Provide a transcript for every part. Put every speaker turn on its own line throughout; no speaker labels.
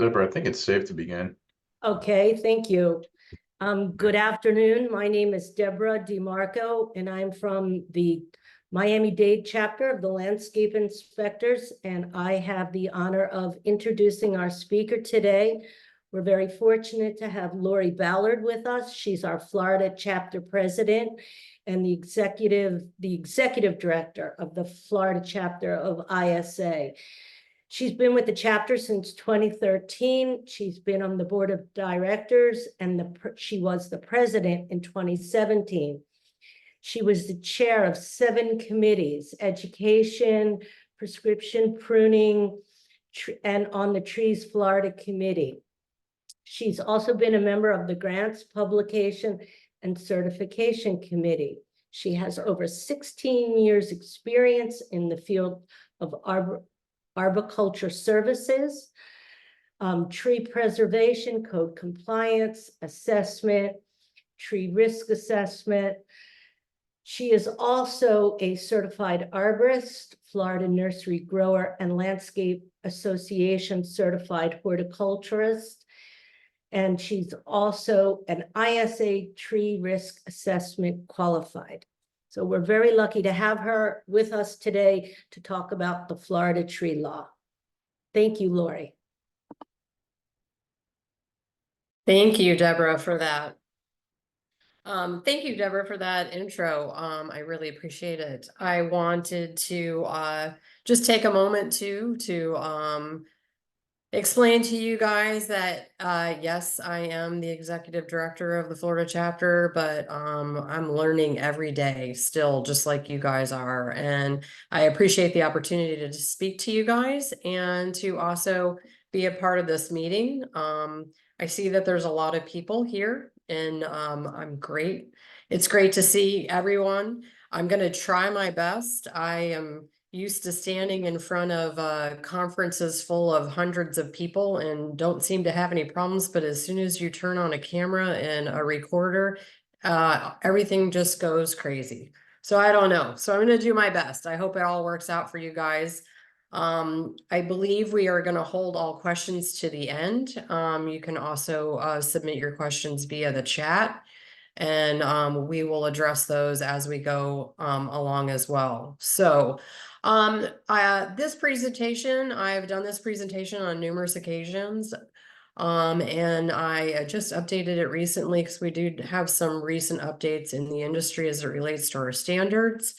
Deborah, I think it's safe to begin.
Okay, thank you. Good afternoon. My name is Deborah DeMarco, and I'm from the Miami-Dade chapter of the Landscape Inspectors, and I have the honor of introducing our speaker today. We're very fortunate to have Lori Ballard with us. She's our Florida chapter president and the executive director of the Florida chapter of ISA. She's been with the chapter since 2013. She's been on the board of directors, and she was the president in 2017. She was the chair of 7 committees: education, prescription pruning, and on the Trees Florida Committee. She's also been a member of the Grants, Publication, and Certification Committee. She has over 16 years experience in the field of arboriculture services, tree preservation, code compliance, assessment, tree risk assessment. She is also a certified arborist, Florida Nursery Grower and Landscape Association certified horticulturist. And she's also an ISA tree risk assessment qualified. So we're very lucky to have her with us today to talk about the Florida tree law. Thank you, Lori.
Thank you, Deborah, for that. Thank you, Deborah, for that intro. I really appreciate it. I wanted to just take a moment to explain to you guys that yes, I am the executive director of the Florida chapter, but I'm learning every day still, just like you guys are. And I appreciate the opportunity to speak to you guys and to also be a part of this meeting. I see that there's a lot of people here, and I'm great. It's great to see everyone. I'm going to try my best. I am used to standing in front of conferences full of hundreds of people and don't seem to have any problems. But as soon as you turn on a camera and a recorder, everything just goes crazy. So I don't know. So I'm going to do my best. I hope it all works out for you guys. I believe we are going to hold all questions to the end. You can also submit your questions via the chat, and we will address those as we go along as well. So this presentation, I've done this presentation on numerous occasions, and I just updated it recently because we do have some recent updates in the industry as it relates to our standards.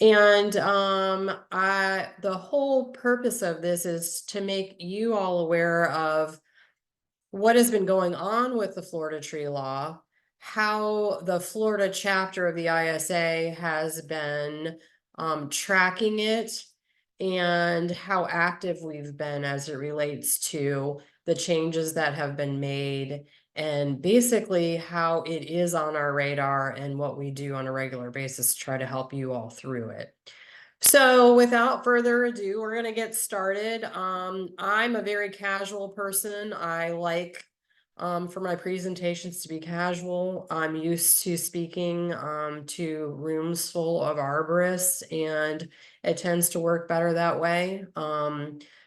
And the whole purpose of this is to make you all aware of what has been going on with the Florida tree law, how the Florida chapter of the ISA has been tracking it, and how active we've been as it relates to the changes that have been made, and basically how it is on our radar and what we do on a regular basis to try to help you all through it. So without further ado, we're going to get started. I'm a very casual person. I like for my presentations to be casual. I'm used to speaking to rooms full of arborists, and it tends to work better that way.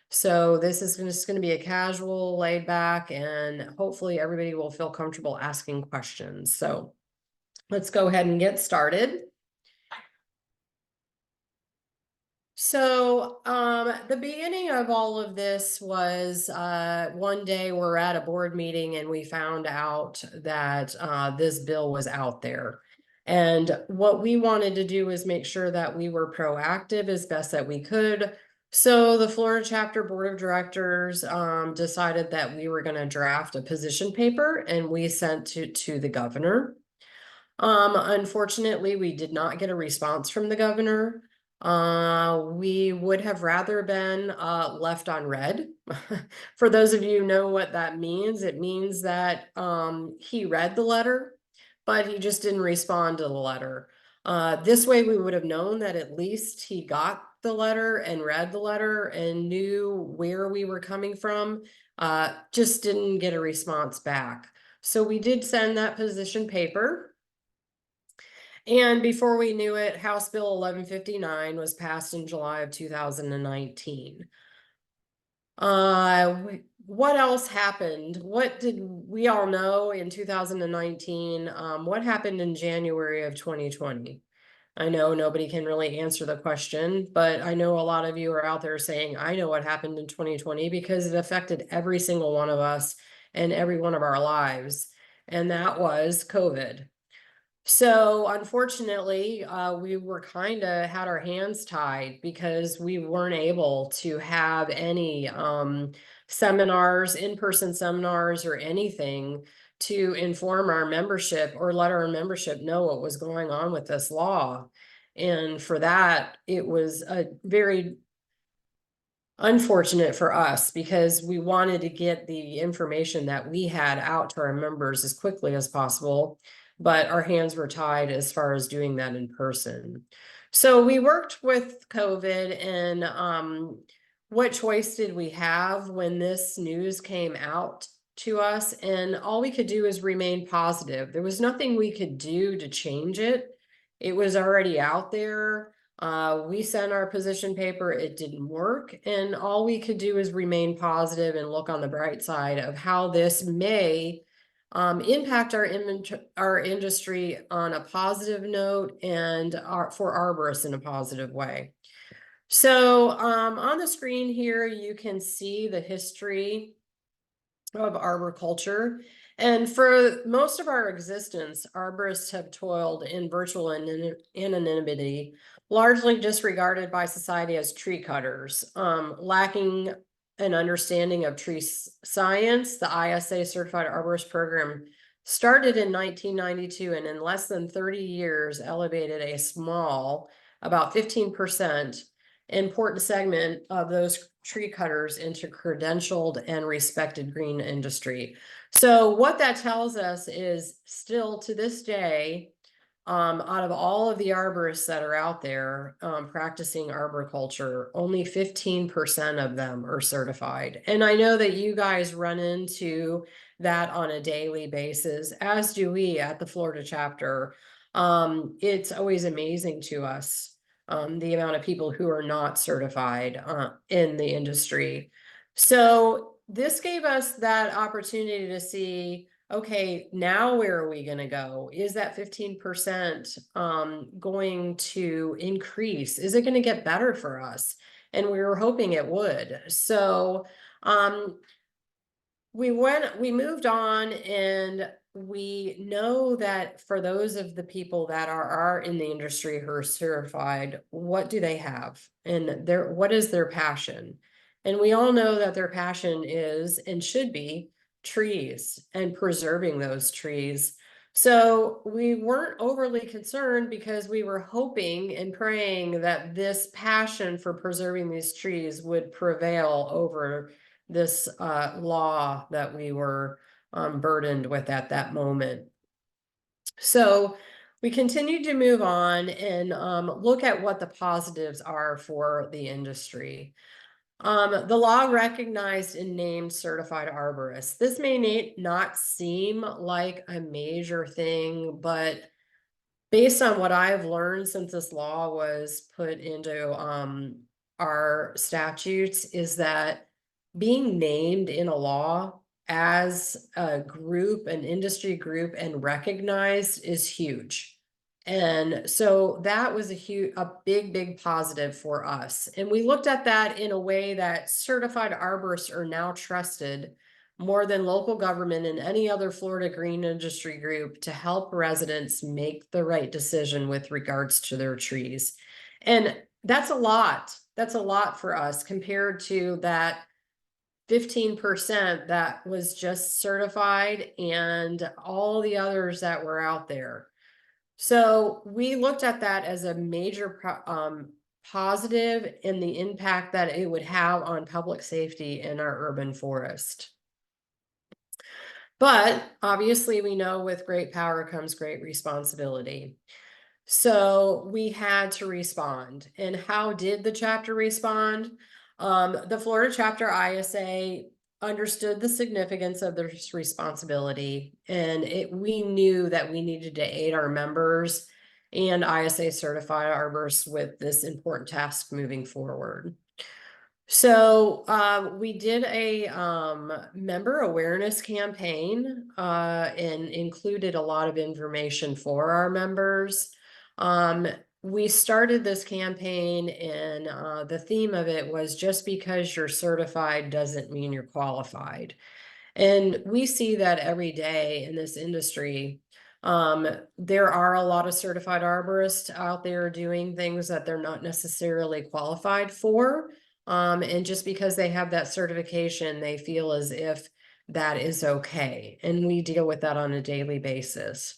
So this is just going to be a casual, laid back, and hopefully everybody will feel comfortable asking questions. So let's go ahead and get started. So the beginning of all of this was one day we're at a board meeting and we found out that this bill was out there. And what we wanted to do is make sure that we were proactive as best that we could. So the Florida chapter board of directors decided that we were going to draft a position paper, and we sent it to the governor. Unfortunately, we did not get a response from the governor. We would have rather been left on red. For those of you who know what that means, it means that he read the letter, but he just didn't respond to the letter. This way we would have known that at least he got the letter and read the letter and knew where we were coming from. Just didn't get a response back. So we did send that position paper. And before we knew it, House Bill 1159 was passed in July of 2019. What else happened? What did we all know in 2019? What happened in January of 2020? I know nobody can really answer the question, but I know a lot of you are out there saying, I know what happened in 2020 because it affected every single one of us and every one of our lives. And that was COVID. So unfortunately, we were kind of had our hands tied because we weren't able to have any seminars, in-person seminars or anything to inform our membership or let our membership know what was going on with this law. And for that, it was a very unfortunate for us because we wanted to get the information that we had out to our members as quickly as possible, but our hands were tied as far as doing that in person. So we worked with COVID, and what choice did we have when this news came out to us? And all we could do is remain positive. There was nothing we could do to change it. It was already out there. We sent our position paper, it didn't work, and all we could do is remain positive and look on the bright side of how this may impact our industry on a positive note and for arborists in a positive way. So on the screen here, you can see the history of arboriculture. And for most of our existence, arborists have toiled in virtual anonymity, largely disregarded by society as tree cutters. Lacking an understanding of tree science, the ISA Certified Arborist Program started in 1992 and in less than 30 years elevated a small, about 15%, important segment of those tree cutters into credentialed and respected green industry. So what that tells us is still to this day, out of all of the arborists that are out there practicing arboriculture, only 15% of them are certified. And I know that you guys run into that on a daily basis, as do we at the Florida chapter. It's always amazing to us the amount of people who are not certified in the industry. So this gave us that opportunity to see, okay, now where are we going to go? Is that 15% going to increase? Is it going to get better for us? And we were hoping it would. So we moved on, and we know that for those of the people that are in the industry who are certified, what do they have? And what is their passion? And we all know that their passion is and should be trees and preserving those trees. So we weren't overly concerned because we were hoping and praying that this passion for preserving these trees would prevail over this law that we were burdened with at that moment. So we continued to move on and look at what the positives are for the industry. The law recognized and named certified arborists. This may not seem like a major thing, but based on what I've learned since this law was put into our statutes, is that being named in a law as a group, an industry group, and recognized is huge. And so that was a big positive for us. And we looked at that in a way that certified arborists are now trusted more than local government and any other Florida green industry group to help residents make the right decision with regards to their trees. And that's a lot. That's a lot for us compared to that 15% that was just certified and all the others that were out there. So we looked at that as a major positive in the impact that it would have on public safety in our urban forest. But obviously we know with great power comes great responsibility. So we had to respond. And how did the chapter respond? The Florida chapter ISA understood the significance of this responsibility, and we knew that we needed to aid our members and ISA certified arborists with this important task moving forward. So we did a member awareness campaign and included a lot of information for our members. We started this campaign and the theme of it was just because you're certified doesn't mean you're qualified. And we see that every day in this industry. There are a lot of certified arborists out there doing things that they're not necessarily qualified for. And just because they have that certification, they feel as if that is okay. And we deal with that on a daily basis.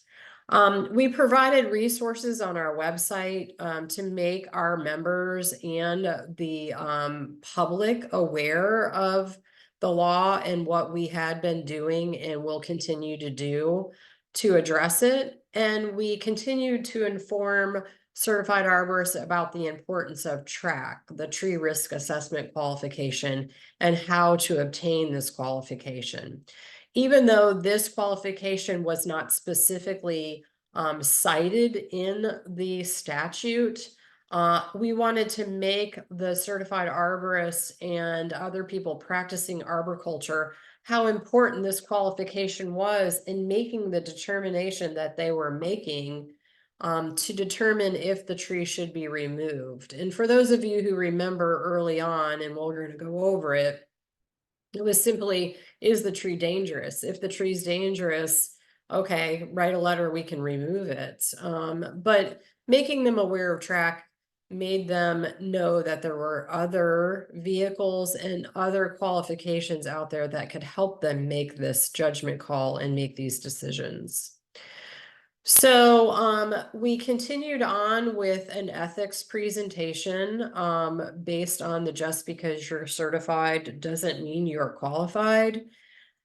We provided resources on our website to make our members and the public aware of the law and what we had been doing and will continue to do to address it. And we continue to inform certified arborists about the importance of TRAC, the tree risk assessment qualification, and how to obtain this qualification. Even though this qualification was not specifically cited in the statute, we wanted to make the certified arborists and other people practicing arboriculture how important this qualification was in making the determination that they were making to determine if the tree should be removed. And for those of you who remember early on, and we're going to go over it, it was simply, is the tree dangerous? If the tree's dangerous, okay, write a letter, we can remove it. But making them aware of TRAC made them know that there were other vehicles and other qualifications out there that could help them make this judgment call and make these decisions. So we continued on with an ethics presentation based on the just because you're certified doesn't mean you're qualified.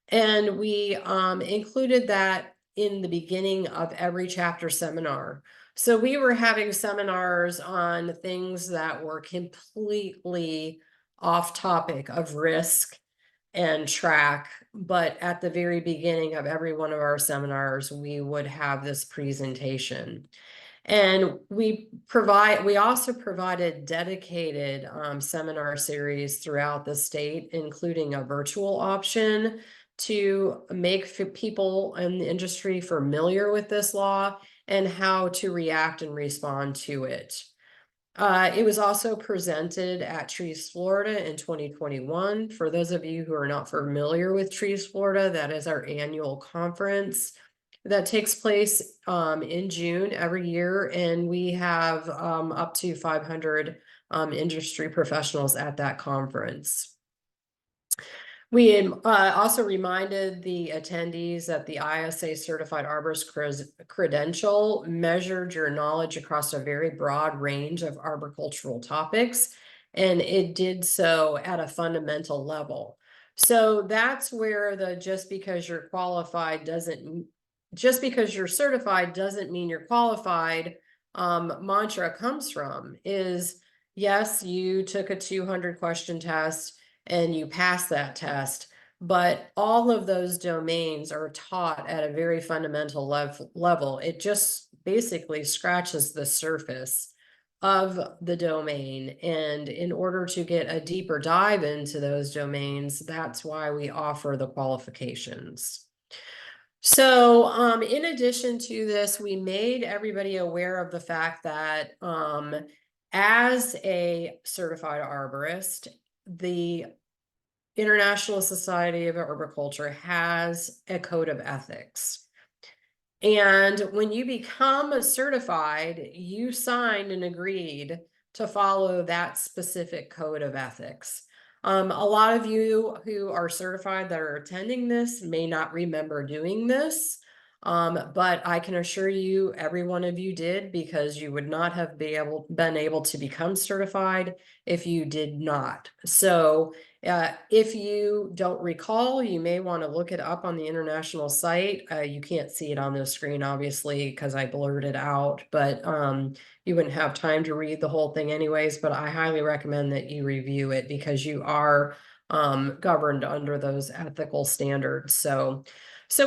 And we included that in the beginning of every chapter seminar. So we were having seminars on things that were completely off topic of risk and TRAC, but at the very beginning of every one of our seminars, we would have this presentation. And we also provided dedicated seminar series throughout the state, including a virtual option to make people in the industry familiar with this law and how to react and respond to it. It was also presented at Trees Florida in 2021. For those of you who are not familiar with Trees Florida, that is our annual conference that takes place in June every year, and we have up to 500 industry professionals at that conference. We also reminded the attendees that the ISA Certified Arborist credential measured your knowledge across a very broad range of arboricultural topics, and it did so at a fundamental level. So that's where the just because you're certified doesn't mean you're qualified mantra comes from. Is yes, you took a 200 question test and you pass that test, but all of those domains are taught at a very fundamental level. It just basically scratches the surface of the domain. And in order to get a deeper dive into those domains, that's why we offer the qualifications. So in addition to this, we made everybody aware of the fact that as a certified arborist, the International Society of Arboriculture has a code of ethics. And when you become certified, you signed and agreed to follow that specific code of ethics. A lot of you who are certified that are attending this may not remember doing this, but I can assure you every one of you did, because you would not have been able to become certified if you did not. So if you don't recall, you may want to look it up on the international site. You can't see it on the screen, obviously, because I blurred it out, but you wouldn't have time to read the whole thing anyways, but I highly recommend that you review it because you are governed under those ethical standards. So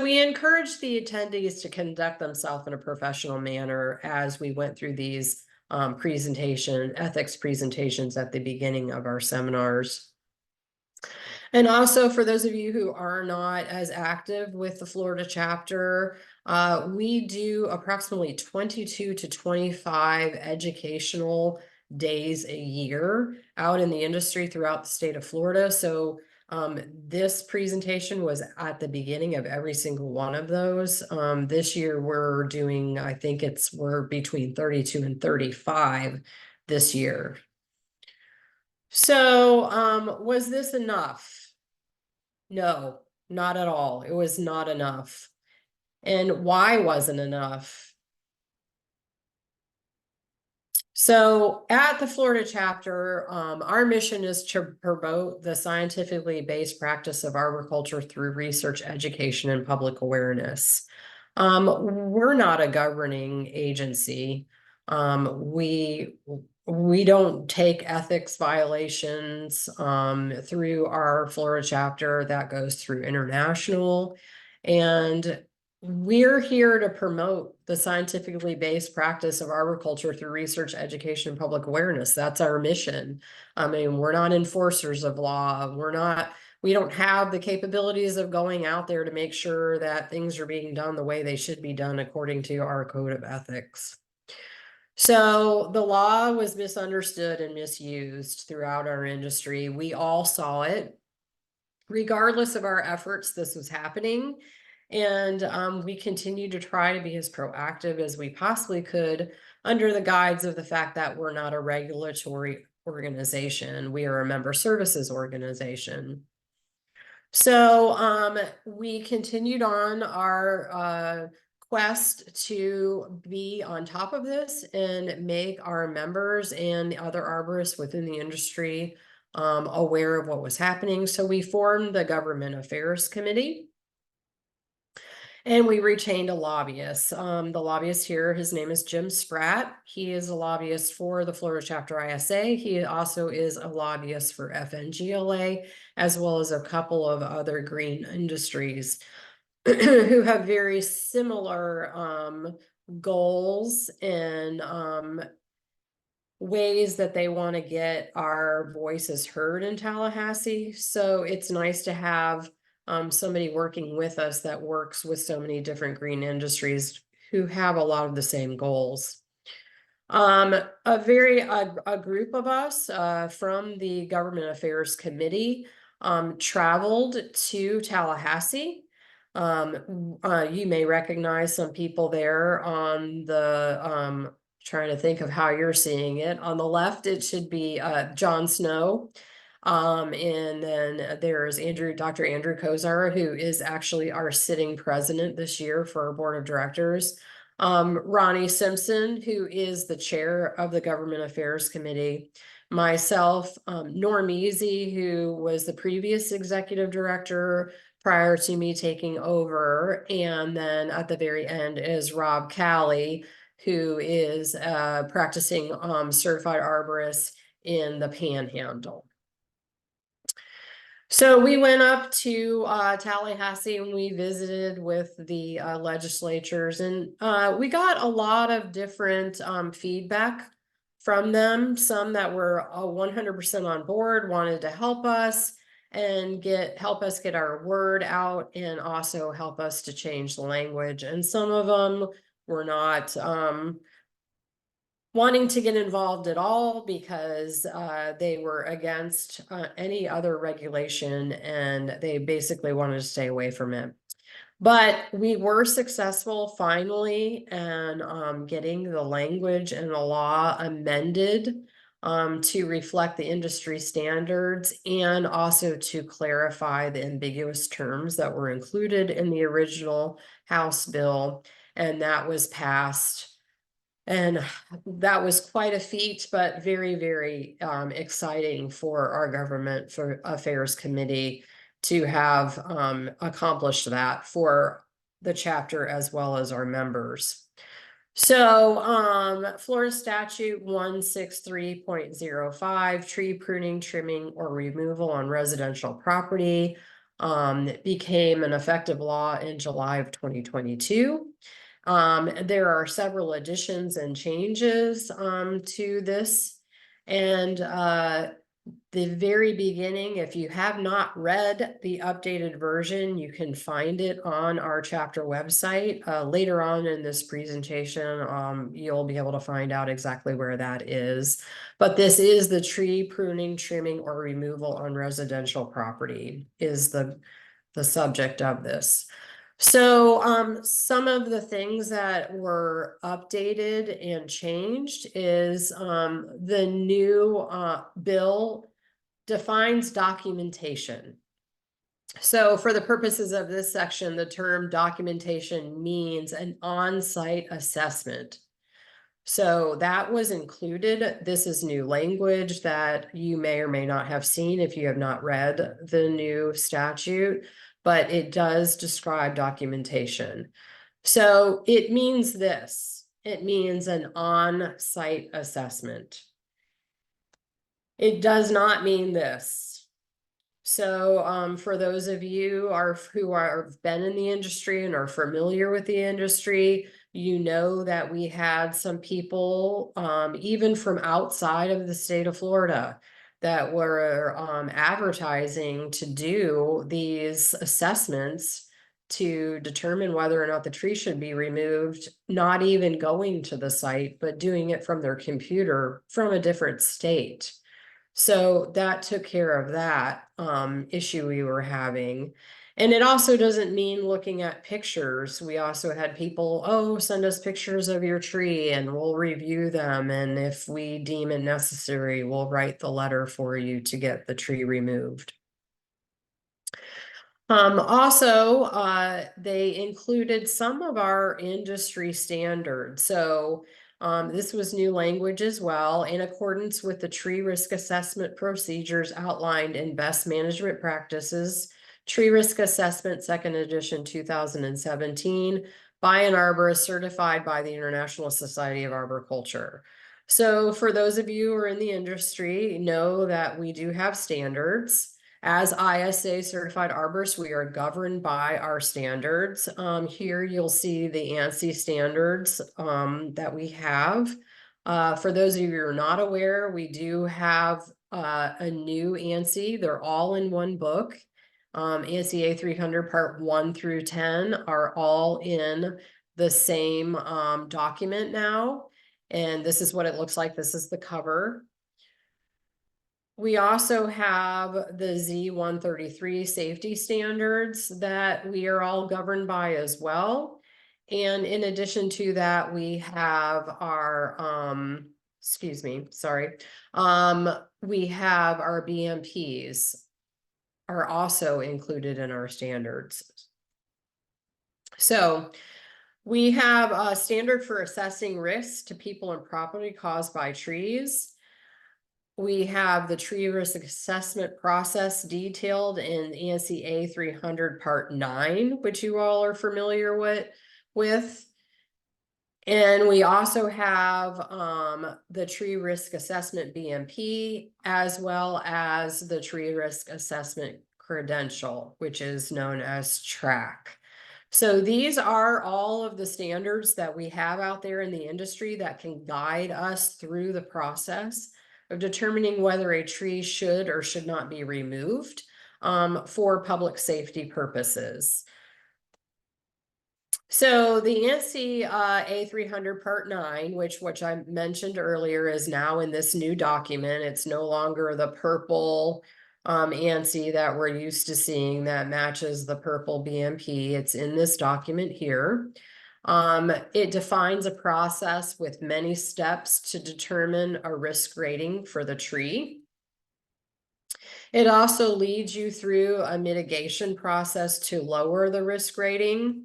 we encourage the attendees to conduct themselves in a professional manner as we went through these ethics presentations at the beginning of our seminars. And also, for those of you who are not as active with the Florida chapter, we do approximately 22 to 25 educational days a year out in the industry throughout the state of Florida. So this presentation was at the beginning of every single one of those. This year we're doing, I think we're between 32 and 35 this year. So was this enough? No, not at all. It was not enough. And why wasn't enough? So at the Florida chapter, our mission is to promote the scientifically based practice of arboriculture through research, education, and public awareness. We're not a governing agency. We don't take ethics violations through our Florida chapter. That goes through international. And we're here to promote the scientifically based practice of arboriculture through research, education, and public awareness. That's our mission. I mean, we're not enforcers of law. We don't have the capabilities of going out there to make sure that things are being done the way they should be done according to our code of ethics. So the law was misunderstood and misused throughout our industry. We all saw it. Regardless of our efforts, this was happening. And we continue to try to be as proactive as we possibly could under the guise of the fact that we're not a regulatory organization. We are a member services organization. So we continued on our quest to be on top of this and make our members and the other arborists within the industry aware of what was happening. So we formed the Government Affairs Committee. And we retained a lobbyist. The lobbyist here, his name is Jim Spratt. He is a lobbyist for the Florida Chapter ISA. He also is a lobbyist for FNGLA, as well as a couple of other green industries who have very similar goals and ways that they want to get our voices heard in Tallahassee. So it's nice to have somebody working with us that works with so many different green industries who have a lot of the same goals. A group of us from the Government Affairs Committee traveled to Tallahassee. You may recognize some people there on the trying to think of how you're seeing it. On the left, it should be John Snow. And then there's Dr. Andrew Kozar, who is actually our sitting president this year for our board of directors. Ronnie Simpson, who is the chair of the Government Affairs Committee. Myself, Norm Easy, who was the previous executive director prior to me taking over. And then at the very end is Rob Calley, who is practicing certified arborist in the Panhandle. So we went up to Tallahassee and we visited with the legislatures, and we got a lot of different feedback from them. Some that were 100% on board, wanted to help us and help us get our word out and also help us to change the language. And some of them were not wanting to get involved at all because they were against any other regulation and they basically wanted to stay away from it. But we were successful finally in getting the language and the law amended to reflect the industry standards and also to clarify the ambiguous terms that were included in the original House bill. And that was passed. And that was quite a feat, but very, very exciting for our Government Affairs Committee to have accomplished that for the chapter as well as our members. So Florida Statute 163.05, tree pruning, trimming, or removal on residential property became an effective law in July of 2022. There are several additions and changes to this. And the very beginning, if you have not read the updated version, you can find it on our chapter website. Later on in this presentation, you'll be able to find out exactly where that is. But this is the tree pruning, trimming, or removal on residential property is the subject of this. So some of the things that were updated and changed is the new bill defines documentation. So for the purposes of this section, the term documentation means an on-site assessment. So that was included. This is new language that you may or may not have seen if you have not read the new statute, but it does describe documentation. So it means this. It means an on-site assessment. It does not mean this. So for those of you who have been in the industry and are familiar with the industry, you know that we had some people, even from outside of the state of Florida, that were advertising to do these assessments to determine whether or not the tree should be removed, not even going to the site, but doing it from their computer from a different state. So that took care of that issue we were having. And it also doesn't mean looking at pictures. We also had people, oh, send us pictures of your tree and we'll review them. And if we deem it necessary, we'll write the letter for you to get the tree removed. Also, they included some of our industry standards. So this was new language as well. In accordance with the tree risk assessment procedures outlined in Best Management Practices, Tree Risk Assessment, 2nd edition, 2017, by an arborist certified by the International Society of Arboriculture. So for those of you who are in the industry, know that we do have standards. As ISA certified arborists, we are governed by our standards. Here you'll see the ANSI standards that we have. For those of you who are not aware, we do have a new ANSI. They're all in one book. ANSI A300 part 1 through 10 are all in the same document now. And this is what it looks like. This is the cover. We also have the Z133 safety standards that we are all governed by as well. And in addition to that, we have our, we have our BMPs are also included in our standards. So we have a standard for assessing risks to people and property caused by trees. We have the tree risk assessment process detailed in ANSI A300 Part 9, which you all are familiar with. And we also have the tree risk assessment BMP, as well as the tree risk assessment credential, which is known as TRAC. So these are all of the standards that we have out there in the industry that can guide us through the process of determining whether a tree should or should not be removed for public safety purposes. So the ANSI A300 Part 9, which I mentioned earlier, is now in this new document. It's no longer the purple ANSI that we're used to seeing that matches the purple BMP. It's in this document here. It defines a process with many steps to determine a risk rating for the tree. It also leads you through a mitigation process to lower the risk rating.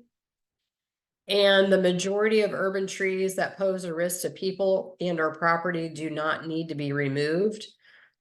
And the majority of urban trees that pose a risk to people and or property do not need to be removed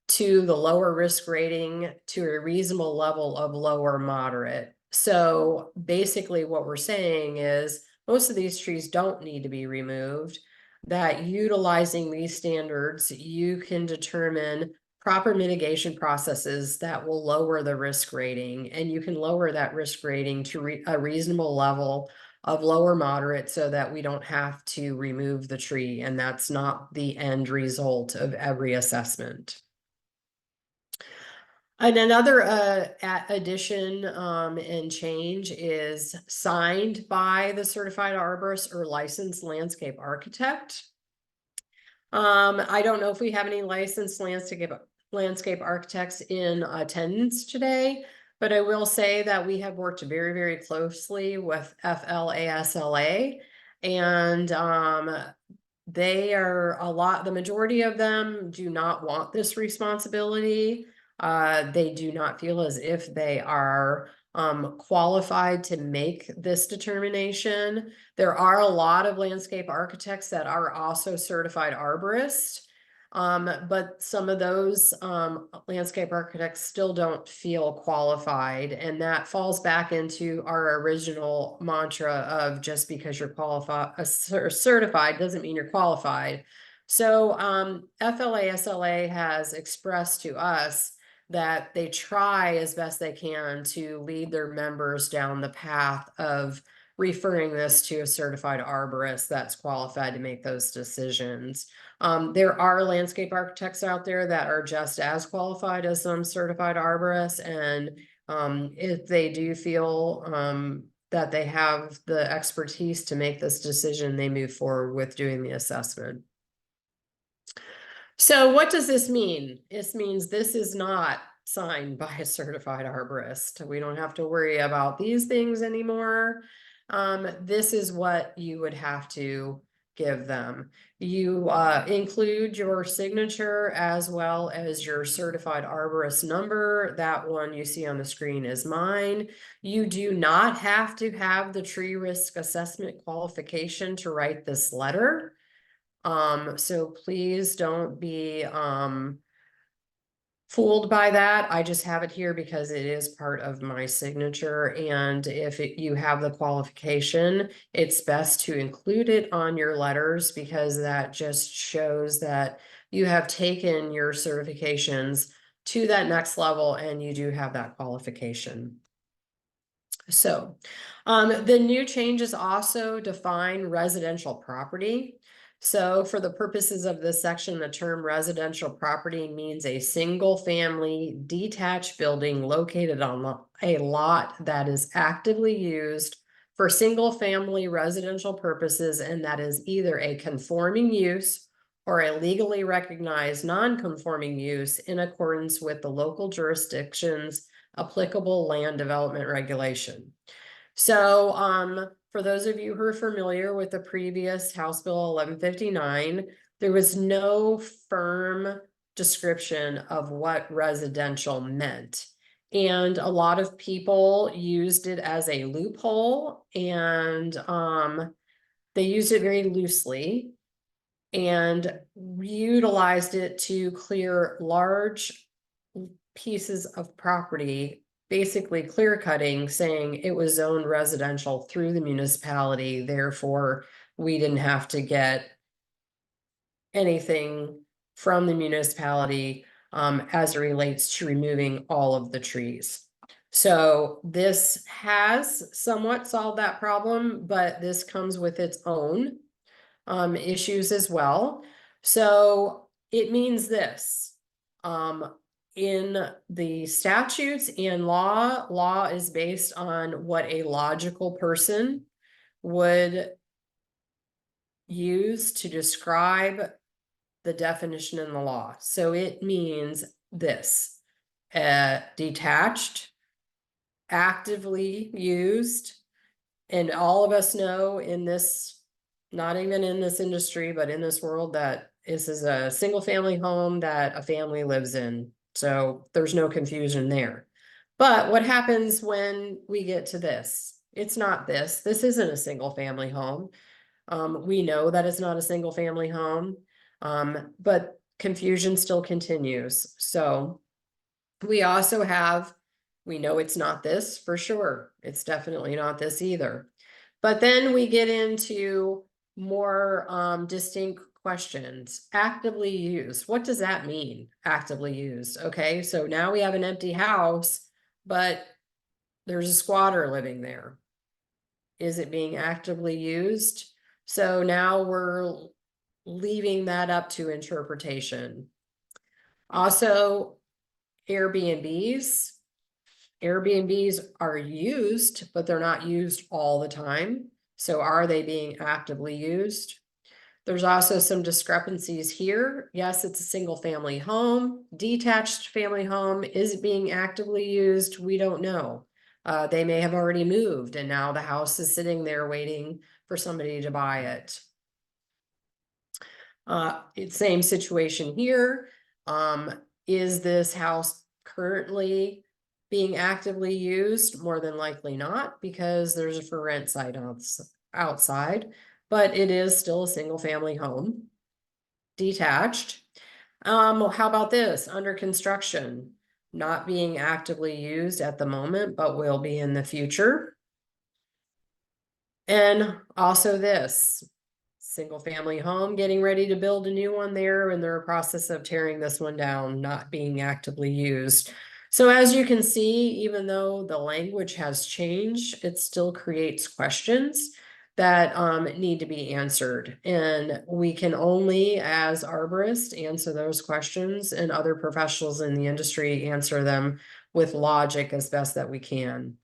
to the lower risk rating to a reasonable level of low or moderate. So basically what we're saying is most of these trees don't need to be removed, that utilizing these standards, you can determine proper mitigation processes that will lower the risk rating, and you can lower that risk rating to a reasonable level of low or moderate so that we don't have to remove the tree, and that's not the end result of every assessment. And another addition and change is signed by the certified arborist or licensed landscape architect. I don't know if we have any licensed landscape architects in attendance today, but I will say that we have worked very, very closely with FLASLA, and they are the majority of them do not want this responsibility. They do not feel as if they are qualified to make this determination. There are a lot of landscape architects that are also certified arborists, but some of those landscape architects still don't feel qualified, and that falls back into our original mantra of just because you're qualified or certified doesn't mean you're qualified. So FLASLA has expressed to us that they try as best they can to lead their members down the path of referring this to a certified arborist that's qualified to make those decisions. There are landscape architects out there that are just as qualified as some certified arborists, and if they do feel that they have the expertise to make this decision, they move forward with doing the assessment. So what does this mean? This means this is not signed by a certified arborist. We don't have to worry about these things anymore. This is what you would have to give them. You include your signature as well as your certified arborist number. That one you see on the screen is mine. You do not have to have the tree risk assessment qualification to write this letter. So please don't be fooled by that. I just have it here because it is part of my signature, and if you have the qualification, it's best to include it on your letters because that just shows that you have taken your certifications to that next level and you do have that qualification. So the new changes also define residential property. So for the purposes of this section, the term residential property means a single family detached building located on a lot that is actively used for single family residential purposes, and that is either a conforming use or a legally recognized non-conforming use in accordance with the local jurisdiction's applicable land development regulation. So for those of you who are familiar with the previous House Bill 1159, there was no firm description of what residential meant. And a lot of people used it as a loophole, and they used it very loosely and utilized it to clear large pieces of property, basically clear cutting, saying it was zoned residential through the municipality. Therefore, we didn't have to get anything from the municipality as it relates to removing all of the trees. So this has somewhat solved that problem, but this comes with its own issues as well. So it means this. In the statutes and law is based on what a logical person would use to describe the definition in the law. So it means this: detached, actively used, and all of us know in this, not even in this industry, but in this world, that this is a single family home that a family lives in. So there's no confusion there. But what happens when we get to this? It's not this. This isn't a single family home. We know that it's not a single family home, but confusion still continues. So we also have, we know it's not this for sure. It's definitely not this either. But then we get into more distinct questions. Actively used. What does that mean? Actively used. Okay, so now we have an empty house, but there's a squatter living there. Is it being actively used? So now we're leaving that up to interpretation. Also, Airbnbs. Airbnbs are used, but they're not used all the time. So are they being actively used? There's also some discrepancies here. Yes, it's a single family home, detached family home. Is it being actively used? We don't know. They may have already moved and now the house is sitting there waiting for somebody to buy it. It's same situation here. Is this house currently being actively used? More than likely not, because there's a for rent site outside, but it is still a single family home, detached. How about this? Under construction, not being actively used at the moment, but will be in the future. And also this, single family home, getting ready to build a new one there, and they're in the process of tearing this one down, not being actively used. So as you can see, even though the language has changed, it still creates questions that need to be answered. And we can only, as arborists, answer those questions, and other professionals in the industry answer them with logic as best that we can.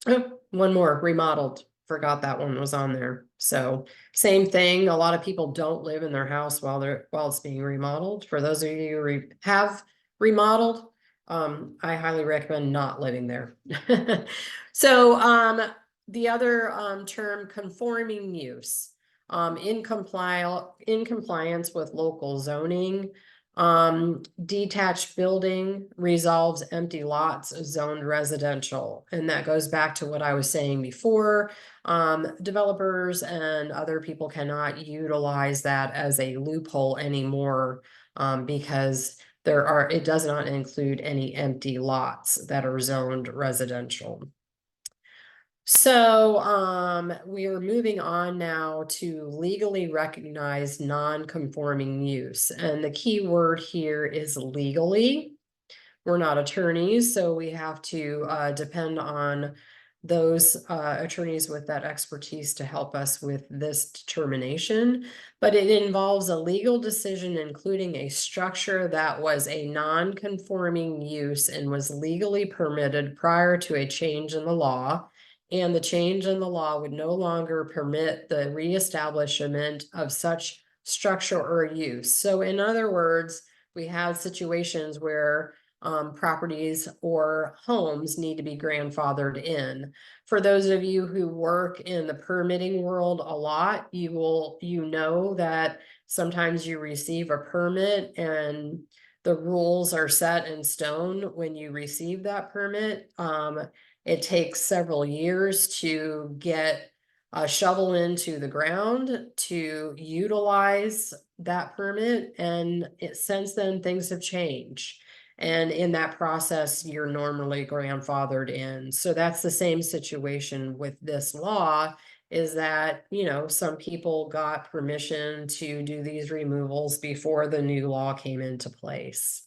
Oh, one more, remodeled. Forgot that one was on there. So same thing. A lot of people don't live in their house while it's being remodeled. For those of you who have remodeled, I highly recommend not living there. So the other term, conforming use, in compliance with local zoning. Detached building resolves empty lots zoned residential. And that goes back to what I was saying before. Developers and other people cannot utilize that as a loophole anymore, because it does not include any empty lots that are zoned residential. So we are moving on now to legally recognized non-conforming use. And the key word here is legally. We're not attorneys, so we have to depend on those attorneys with that expertise to help us with this determination. But it involves a legal decision, including a structure that was a non-conforming use and was legally permitted prior to a change in the law. And the change in the law would no longer permit the reestablishment of such structure or use. So in other words, we have situations where properties or homes need to be grandfathered in. For those of you who work in the permitting world a lot, you know that sometimes you receive a permit and the rules are set in stone when you receive that permit. It takes several years to get a shovel into the ground to utilize that permit, and since then things have changed. And in that process, you're normally grandfathered in. So that's the same situation with this law, is that, some people got permission to do these removals before the new law came into place.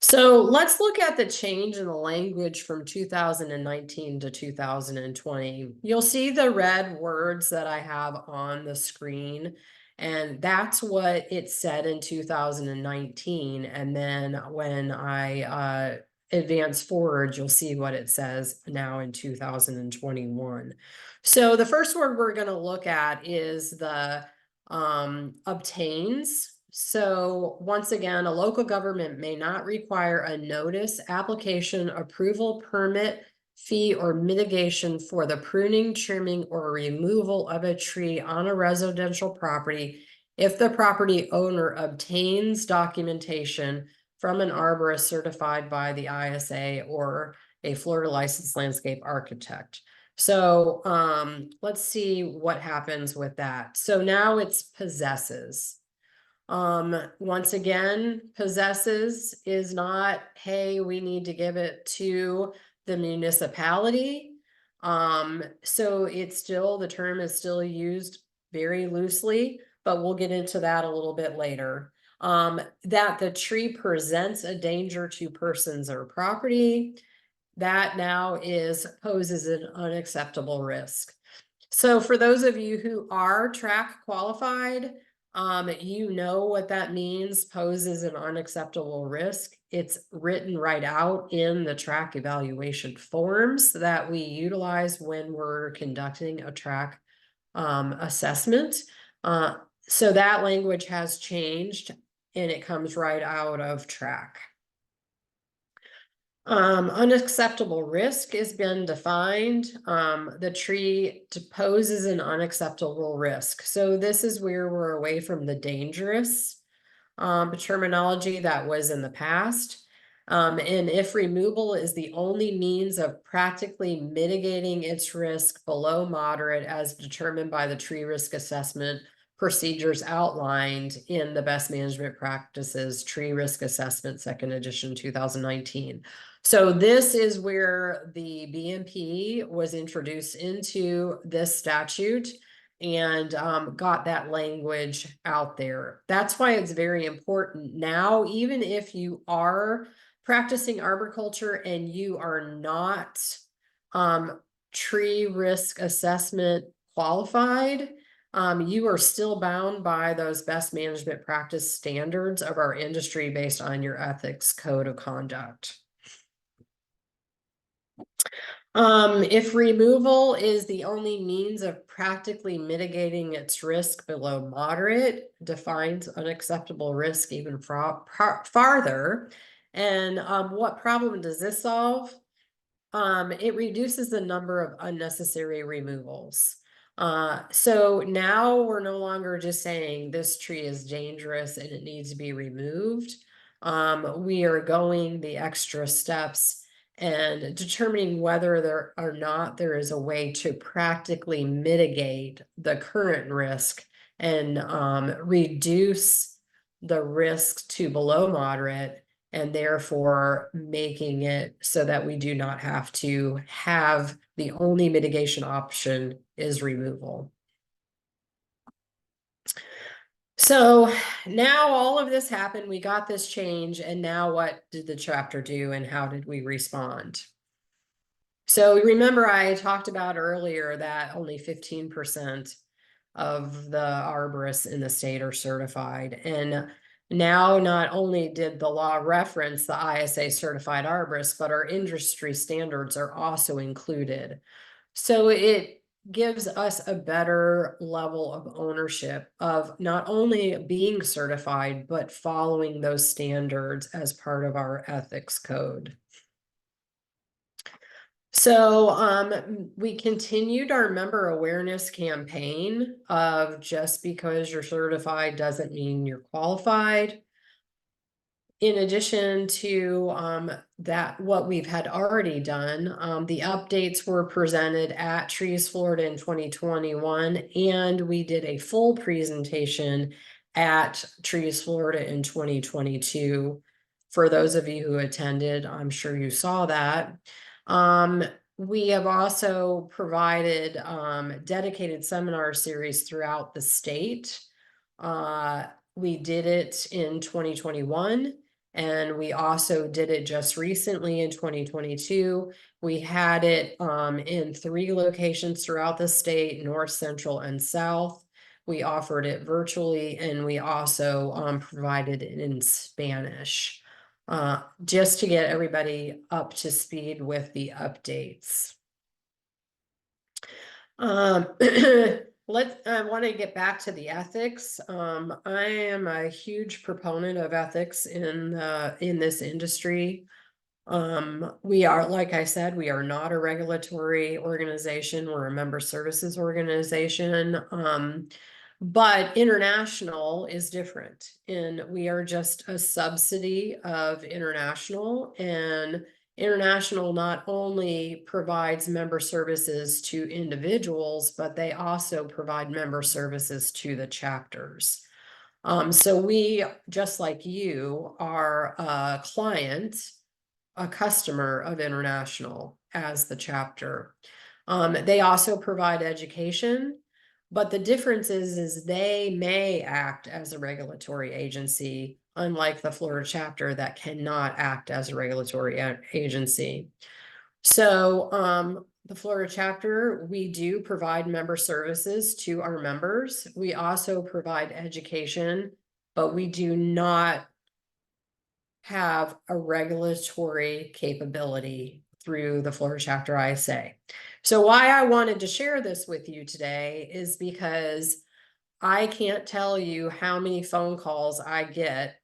So let's look at the change in the language from 2019 to 2020. You'll see the red words that I have on the screen, and that's what it said in 2019. And then when I advance forward, you'll see what it says now in 2021. So the first word we're going to look at is the obtains. So once again, a local government may not require a notice, application, approval, permit, fee, or mitigation for the pruning, trimming, or removal of a tree on a residential property if the property owner obtains documentation from an arborist certified by the ISA or a Florida licensed landscape architect. So let's see what happens with that. So now it's possesses. Once again, possesses is not, hey, we need to give it to the municipality. So it's still, the term is still used very loosely, but we'll get into that a little bit later. That the tree presents a danger to persons or property. that now poses an unacceptable risk. So for those of you who are track qualified, you know what that means, poses an unacceptable risk. It's written right out in the track evaluation forms that we utilize when we're conducting a track assessment. So that language has changed and it comes right out of track. Unacceptable risk has been defined. The tree poses an unacceptable risk. So this is where we're away from the dangerous terminology that was in the past. And if removal is the only means of practically mitigating its risk below moderate as determined by the tree risk assessment procedures outlined in the Best Management Practices Tree Risk Assessment, 2nd edition, 2019. So this is where the BMP was introduced into this statute and got that language out there. That's why it's very important now, even if you are practicing arboriculture and you are not tree risk assessment qualified, you are still bound by those best management practice standards of our industry based on your ethics code of conduct. If removal is the only means of practically mitigating its risk below moderate, defines unacceptable risk even farther. And what problem does this solve? It reduces the number of unnecessary removals. So now we're no longer just saying this tree is dangerous and it needs to be removed. We are going the extra steps and determining whether there or not there is a way to practically mitigate the current risk and reduce the risk to below moderate, and therefore making it so that we do not have to have the only mitigation option is removal. So now all of this happened, we got this change, and now what did the chapter do and how did we respond? So remember I talked about earlier that only 15% of the arborists in the state are certified. And now not only did the law reference the ISA certified arborists, but our industry standards are also included. So it gives us a better level of ownership of not only being certified, but following those standards as part of our ethics code. So we continued our member awareness campaign of just because you're certified doesn't mean you're qualified. In addition to that, what we've had already done, the updates were presented at Trees Florida in 2021, and we did a full presentation at Trees Florida in 2022. For those of you who attended, I'm sure you saw that. We have also provided dedicated seminar series throughout the state. We did it in 2021. And we also did it just recently in 2022. We had it in 3 locations throughout the state, north, central, and south. We offered it virtually, and we also provided it in Spanish, just to get everybody up to speed with the updates. I want to get back to the ethics. I am a huge proponent of ethics in this industry. We are, like I said, we are not a regulatory organization. We're a member services organization. But international is different, and we are just a subsidy of international, and international not only provides member services to individuals, but they also provide member services to the chapters. So we, just like you, are a client, a customer of international as the chapter. They also provide education, but the difference is they may act as a regulatory agency, unlike the Florida chapter that cannot act as a regulatory agency. So, the Florida chapter, we do provide member services to our members. We also provide education, but we do not have a regulatory capability through the Florida chapter ISA. So why I wanted to share this with you today is because I can't tell you how many phone calls I get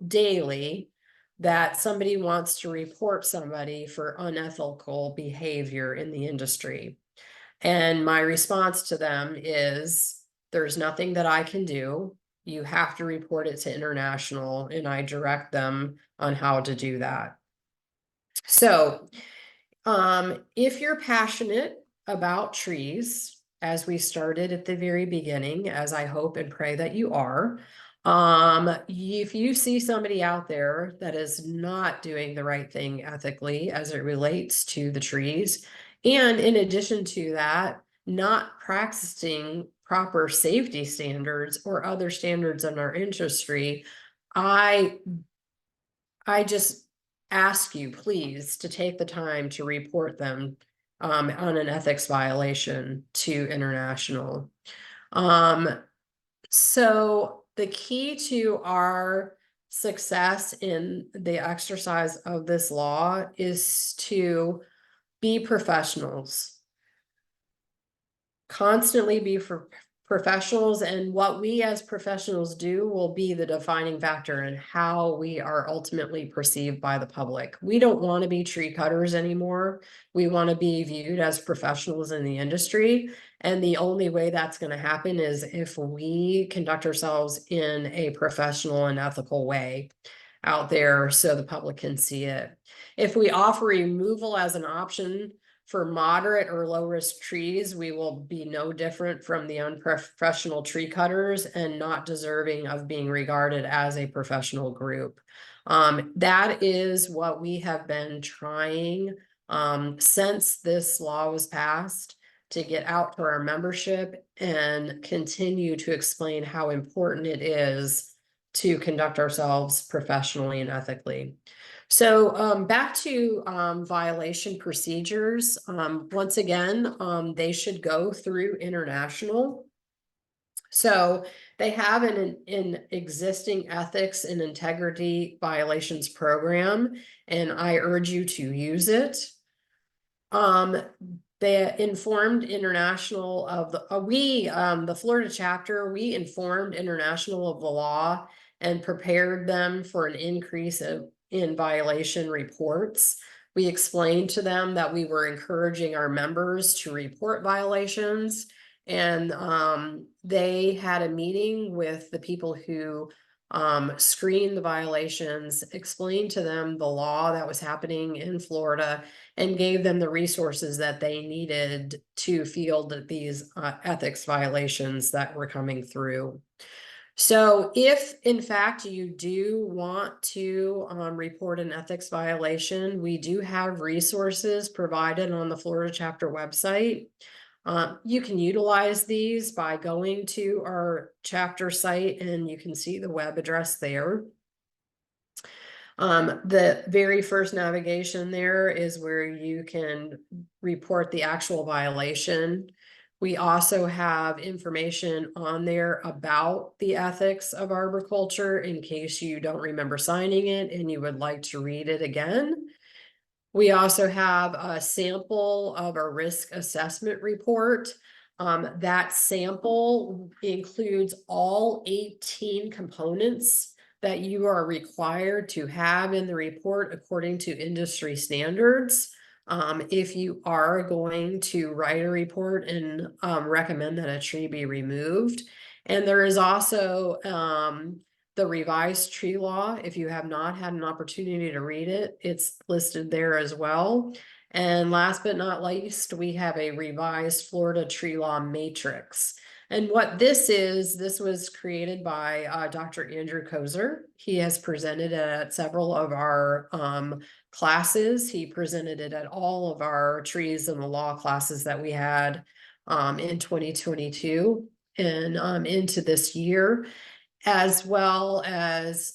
daily that somebody wants to report somebody for unethical behavior in the industry. And my response to them is, there's nothing that I can do. You have to report it to international, and I direct them on how to do that. So, if you're passionate about trees, as we started at the very beginning, as I hope and pray that you are, if you see somebody out there that is not doing the right thing ethically as it relates to the trees, and in addition to that, not practicing proper safety standards or other standards in our industry, I just ask you, please, to take the time to report them on an ethics violation to international. So the key to our success in the exercise of this law is to be professionals. Constantly be for professionals, and what we as professionals do will be the defining factor in how we are ultimately perceived by the public. We don't want to be tree cutters anymore. We want to be viewed as professionals in the industry. And the only way that's going to happen is if we conduct ourselves in a professional and ethical way out there so the public can see it. If we offer removal as an option for moderate or low risk trees, we will be no different from the unprofessional tree cutters and not deserving of being regarded as a professional group. That is what we have been trying since this law was passed, to get out to our membership and continue to explain how important it is to conduct ourselves professionally and ethically. So back to violation procedures. Once again, they should go through international. So they have an existing ethics and integrity violations program, and I urge you to use it. They informed international of the Florida chapter, we informed international of the law and prepared them for an increase in violation reports. We explained to them that we were encouraging our members to report violations, and they had a meeting with the people who screened the violations, explained to them the law that was happening in Florida, and gave them the resources that they needed to field these ethics violations that were coming through. So if in fact you do want to report an ethics violation, we do have resources provided on the Florida chapter website. You can utilize these by going to our chapter site, and you can see the web address there. The very first navigation there is where you can report the actual violation. We also have information on there about the ethics of arboriculture in case you don't remember signing it and you would like to read it again. We also have a sample of a risk assessment report. That sample includes all 18 components that you are required to have in the report according to industry standards. If you are going to write a report and recommend that a tree be removed. And there is also the revised tree law. If you have not had an opportunity to read it, it's listed there as well. And last but not least, we have a revised Florida tree law matrix. And what this was created by Dr. Andrew Kozer. He has presented at several of our classes. He presented it at all of our trees and the law classes that we had in 2022 and into this year, as well as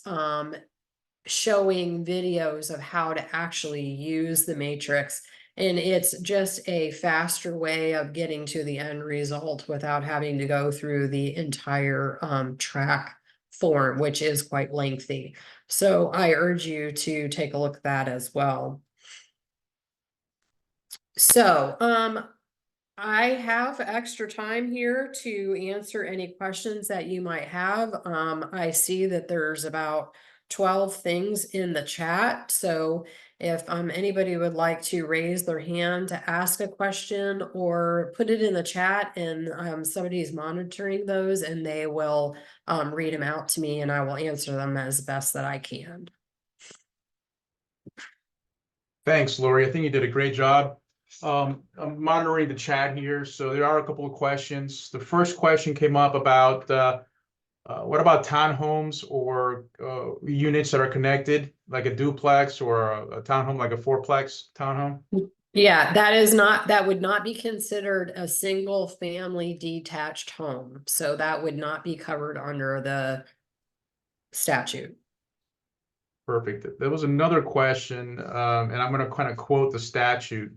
showing videos of how to actually use the matrix And it's just a faster way of getting to the end result without having to go through the entire track form, which is quite lengthy. So I urge you to take a look at that as well. So I have extra time here to answer any questions that you might have. I see that there's about 12 things in the chat. So if anybody would like to raise their hand to ask a question or put it in the chat, and somebody's monitoring those, and they will read them out to me, and I will answer them as best that I can.
Thanks, Lori. I think you did a great job. I'm monitoring the chat here, so there are a couple of questions. The first question came up about what about townhomes or units that are connected, like a duplex or a townhome, like a fourplex townhome?
Yeah, that would not be considered a single family detached home. So that would not be covered under the statute.
Perfect. There was another question, and I'm going to kind of quote the statute.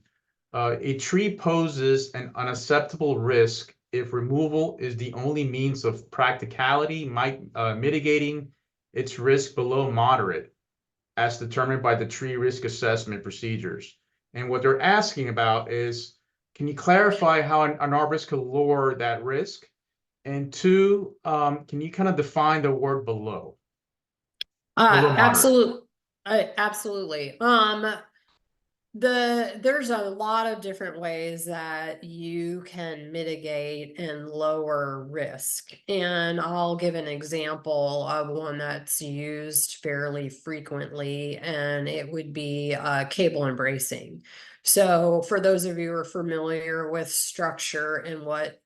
A tree poses an unacceptable risk if removal is the only means of practicality, mitigating its risk below moderate, as determined by the tree risk assessment procedures. And what they're asking about is, can you clarify how an arborist could lower that risk? And two, can you kind of define the word below? Below moderate.
Absolutely. There's a lot of different ways that you can mitigate and lower risk. And I'll give an example of one that's used fairly frequently, and it would be cable and bracing. So for those of you who are familiar with structure and what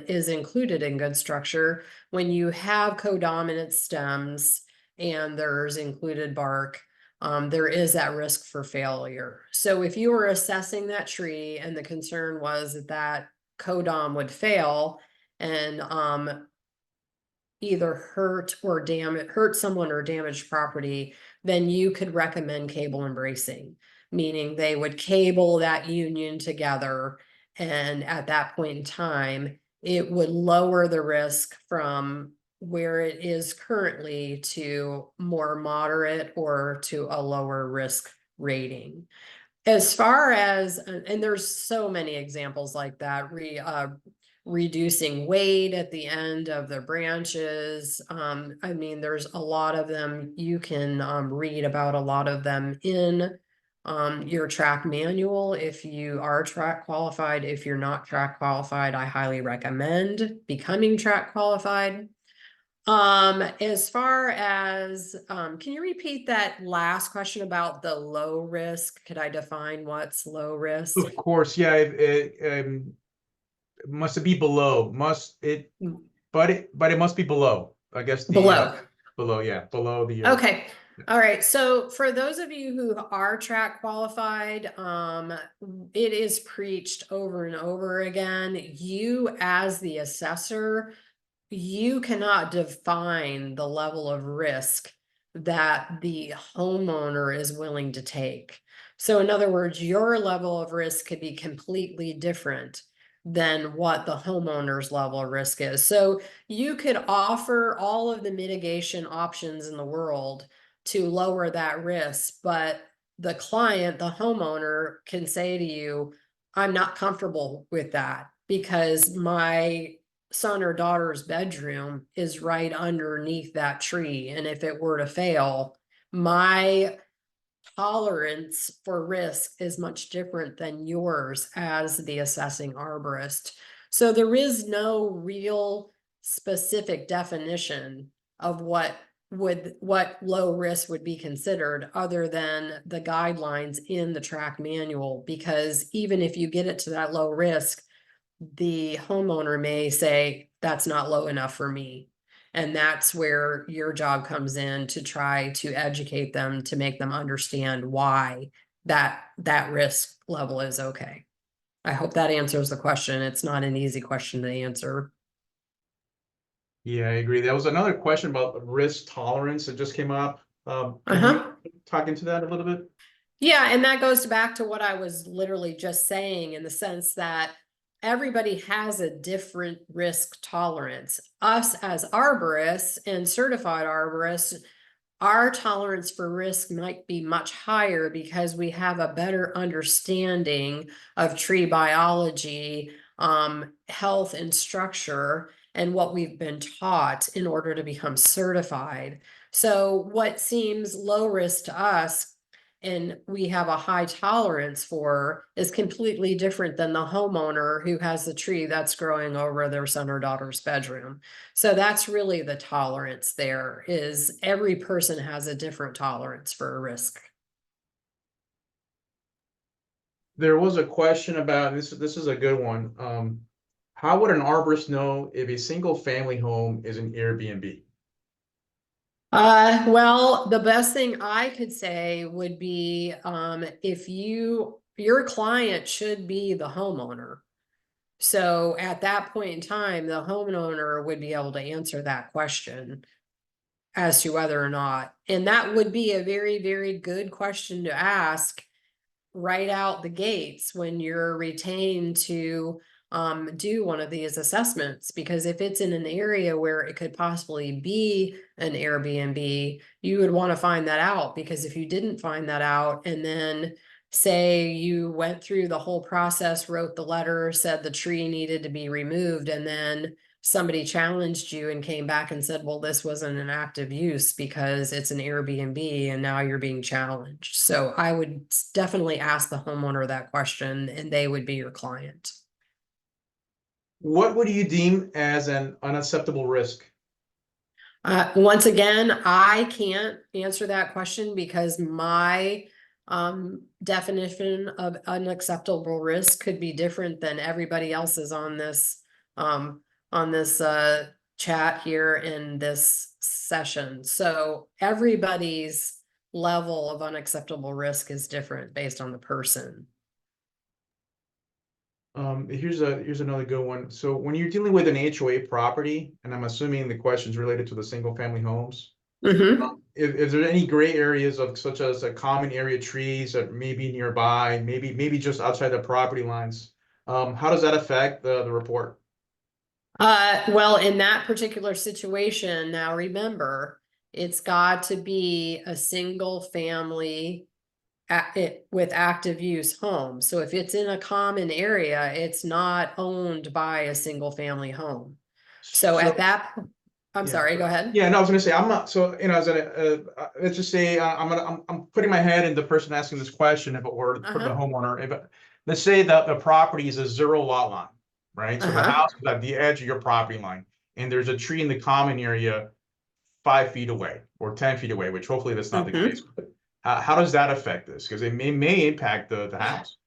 is included in good structure, when you have codominant stems and there's included bark, there is that risk for failure. So if you were assessing that tree and the concern was that codom would fail and either hurt someone or damage property, then you could recommend cable and bracing, meaning they would cable that union together, and at that point in time, it would lower the risk from where it is currently to more moderate or to a lower risk rating. As far as, and there's so many examples like that, reducing weight at the end of the branches. I mean, there's a lot of them. You can read about a lot of them in your track manual if you are track qualified. If you're not track qualified, I highly recommend becoming track qualified. As far as, can you repeat that last question about the low risk? Could I define what's low risk?
Of course, yeah. Must it be below? But it must be below. I guess
Below.
Below, yeah, below the.
Okay. All right. So for those of you who are track qualified, it is preached over and over again. You, as the assessor, you cannot define the level of risk that the homeowner is willing to take. So in other words, your level of risk could be completely different than what the homeowner's level of risk is. So you could offer all of the mitigation options in the world to lower that risk, but the client, the homeowner, can say to you, I'm not comfortable with that because my son or daughter's bedroom is right underneath that tree. And if it were to fail, my tolerance for risk is much different than yours as the assessing arborist. So there is no real specific definition of what low risk would be considered other than the guidelines in the track manual, because even if you get it to that low risk, the homeowner may say that's not low enough for me. And that's where your job comes in, to try to educate them, to make them understand why that risk level is okay. I hope that answers the question. It's not an easy question to answer.
Yeah, I agree. There was another question about risk tolerance that just came up. Can you talk into that a little bit?
Yeah, and that goes back to what I was literally just saying, in the sense that everybody has a different risk tolerance. Us as arborists and certified arborists, our tolerance for risk might be much higher because we have a better understanding of tree biology, health and structure, and what we've been taught in order to become certified. So what seems low risk to us and we have a high tolerance for is completely different than the homeowner who has the tree that's growing over their son or daughter's bedroom. So that's really the tolerance there, is every person has a different tolerance for a risk.
There was a question about this. This is a good one. How would an arborist know if a single family home is an Airbnb?
Well, the best thing I could say would be, if your client should be the homeowner. So at that point in time, the homeowner would be able to answer that question as to whether or not, and that would be a very, very good question to ask right out the gates when you're retained to do one of these assessments. Because if it's in an area where it could possibly be an Airbnb, you would want to find that out. Because if you didn't find that out, and then say you went through the whole process, wrote the letter, said the tree needed to be removed, and then somebody challenged you and came back and said, well, this wasn't an active use because it's an Airbnb and now you're being challenged. So I would definitely ask the homeowner that question, and they would be your client.
What would you deem as an unacceptable risk?
Once again, I can't answer that question because my definition of unacceptable risk could be different than everybody else's on this chat here in this session. So everybody's level of unacceptable risk is different based on the person.
Here's another good one. So when you're dealing with an HOA property, and I'm assuming the question's related to the single family homes, if there's any gray areas of such as a common area trees that may be nearby, maybe just outside the property lines, how does that affect the report?
Well, in that particular situation, now remember, it's got to be a single family with active use home. So if it's in a common area, it's not owned by a single family home. So at that, I'm
Yeah.
sorry, go ahead.
Yeah, no, I was gonna say, I'm not, so, as let's just say, I'm putting my head in the person asking this question, if it were the homeowner, let's say that the property is a 0 lot line, right? So the house is at the edge of your property line, and there's a tree in the common area 5 feet away or 10 feet away, which hopefully that's not the case. How does that affect this? Because it may impact the house.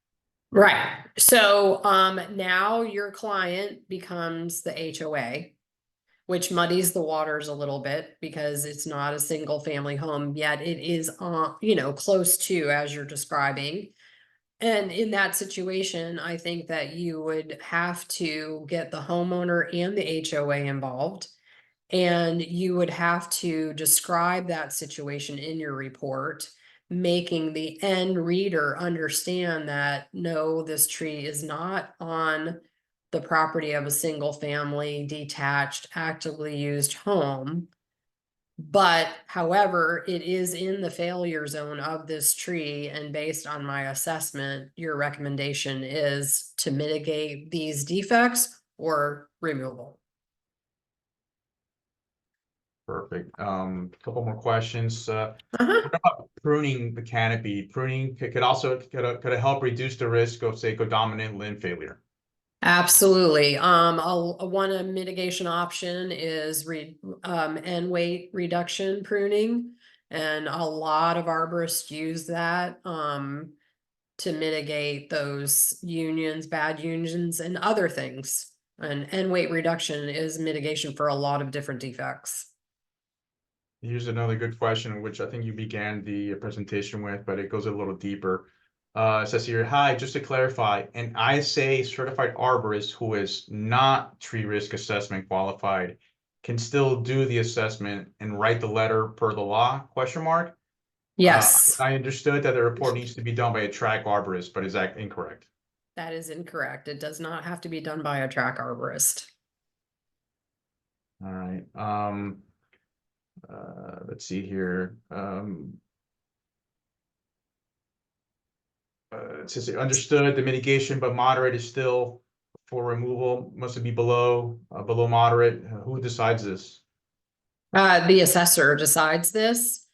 Right. So now your client becomes the HOA, which muddies the waters a little bit because it's not a single family home, yet it is close to, as you're describing. And in that situation, I think that you would have to get the homeowner and the HOA involved. And you would have to describe that situation in your report, making the end reader understand that no, this tree is not on the property of a single family, detached, actively used home. But however, it is in the failure zone of this tree, and based on my assessment, your recommendation is to mitigate these defects or removal.
Perfect. Couple more questions. What about pruning the canopy? Pruning could it help reduce the risk of, say, codominant limb failure?
Absolutely. One mitigation option is end weight reduction pruning, and a lot of arborists use that to mitigate those bad unions, and other things. And end weight reduction is mitigation for a lot of different defects.
Here's another good question, which I think you began the presentation with, but it goes a little deeper. It says here, hi, just to clarify, an ISA certified arborist who is not tree risk assessment qualified can still do the assessment and write the letter per the law, question mark?
Yes,
I understood that the report needs to be done by a track arborist, but is that incorrect?
that is incorrect. It does not have to be done by a track arborist.
All right, let's see here. It says understood the mitigation, but moderate is still for removal. Must it be below moderate? Who decides this?
The assessor decides this.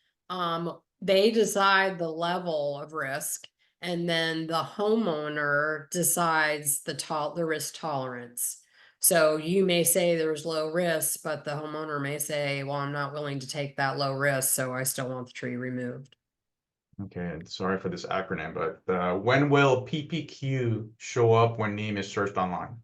They decide the level of risk, and then the homeowner decides the risk tolerance. So you may say there's low risk, but the homeowner may say, well, I'm not willing to take that low risk, so I still want the tree removed.
Okay, sorry for this acronym, but when will PPQ show up when name is searched online?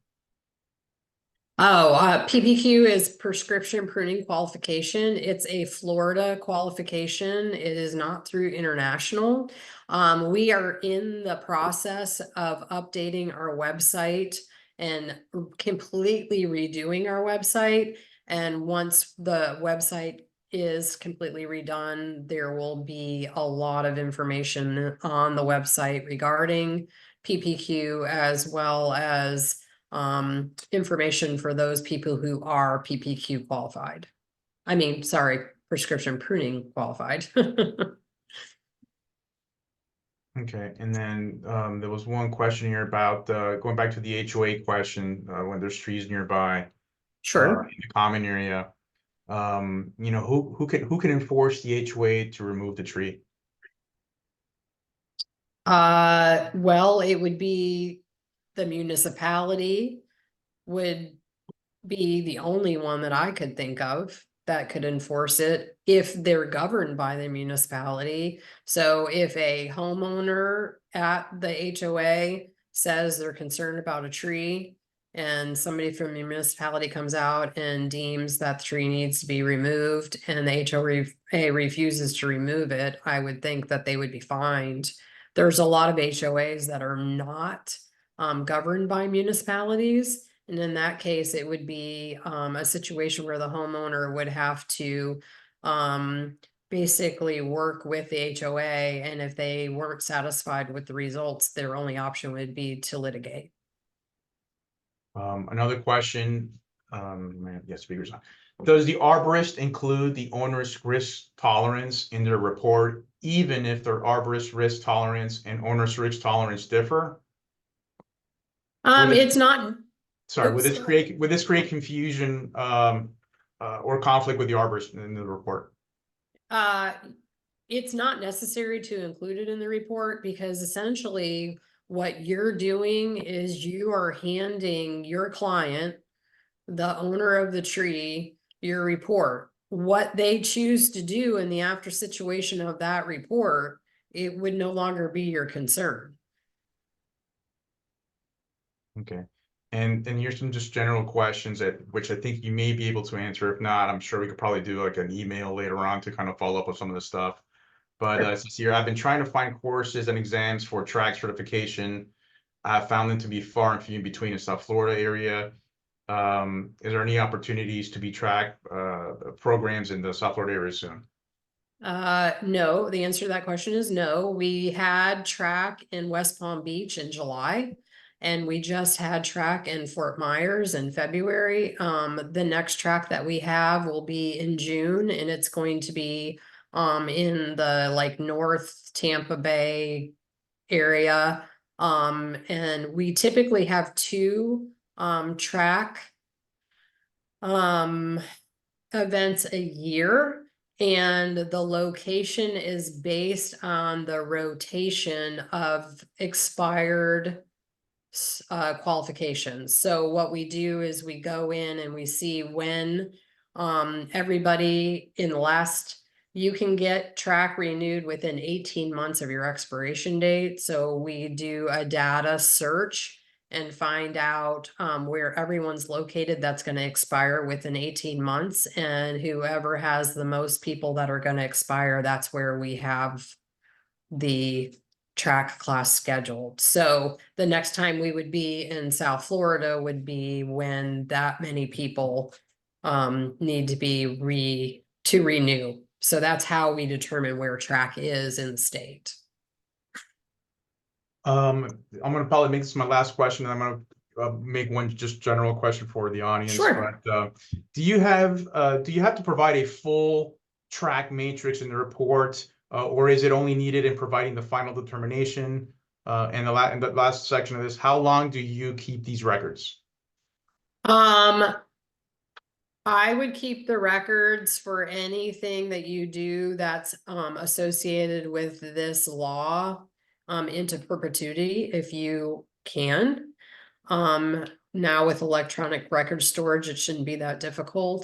PPQ is prescription pruning qualification. It's a Florida qualification. It is not through international. We are in the process of updating our website and completely redoing our website. And once the website is completely redone, there will be a lot of information on the website regarding PPQ, as well as information for those people who are PPQ qualified. I mean, sorry, prescription pruning qualified.
Okay, and then there was one question here about going back to the HOA question, when there's trees nearby
Sure.
in the common area. You know, who can enforce the HOA to remove the tree?
Well, it would be the municipality would be the only one that I could think of that could enforce it if they're governed by the municipality. So if a homeowner at the HOA says they're concerned about a tree and somebody from the municipality comes out and deems that the tree needs to be removed and the HOA refuses to remove it, I would think that they would be fined. There's a lot of HOAs that are not governed by municipalities. And in that case, it would be a situation where the homeowner would have to basically work with the HOA. And if they weren't satisfied with the results, their only option would be to litigate.
Another question, yes, speakers on. Does the arborist include the owner's risk tolerance in their report, even if their arborist risk tolerance and owner's risk tolerance differ?
It's not.
Sorry,
Oops,
would this create confusion or conflict with the arborist in the report?
It's not necessary to include it in the report, because essentially what you're doing is you are handing your client, the owner of the tree, your report. What they choose to do in the after situation of that report, it would no longer be your concern.
Okay. And here's some just general questions which I think you may be able to answer. If not, I'm sure we could probably do like an email later on to kind of follow up with some of this stuff. But
Sure.
since here, I've been trying to find courses and exams for track certification. I found them to be far and few in between in South Florida area. Is there any opportunities to be track programs in the South Florida area soon?
No, the answer to that question is no. We had track in West Palm Beach in July, and we just had track in Fort Myers in February. The next track that we have will be in June, and it's going to be in the like North Tampa Bay area. And we typically have two track events a year. And the location is based on the rotation of expired qualifications. So what we do is we go in and we see when everybody in the last, you can get track renewed within 18 months of your expiration date. So we do a data search and find out where everyone's located that's going to expire within 18 months. And whoever has the most people that are going to expire, that's where we have the track class scheduled. So the next time we would be in South Florida would be when that many people need to be renew. So that's how we determine where track is in the state.
I'm gonna probably make this my last question, and I'm gonna make one just general question for the audience.
Sure.
But do you have to provide a full track matrix in the report, or is it only needed in providing the final determination? And the last section of this, how long do you keep these records?
I would keep the records for anything that you do that's associated with this law into perpetuity if you can. Now with electronic record storage, it shouldn't be that difficult.